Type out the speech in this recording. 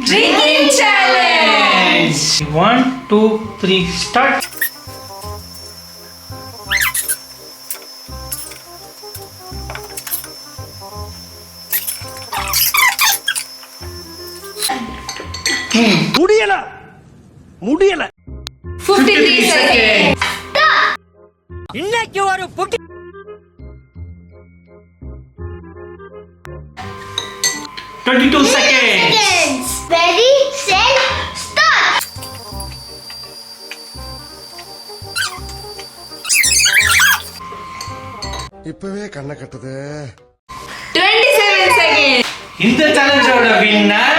Drinking challenge. 1, 2, 3, start. முடியல 53 seconds. இன்னைக்கு ஒரு புட்டி 22 seconds. Ready, set, start. இப்பவே கண்ணை கட்டுது. 27 seconds. இந்த சேலஞ்சோட வின்னர்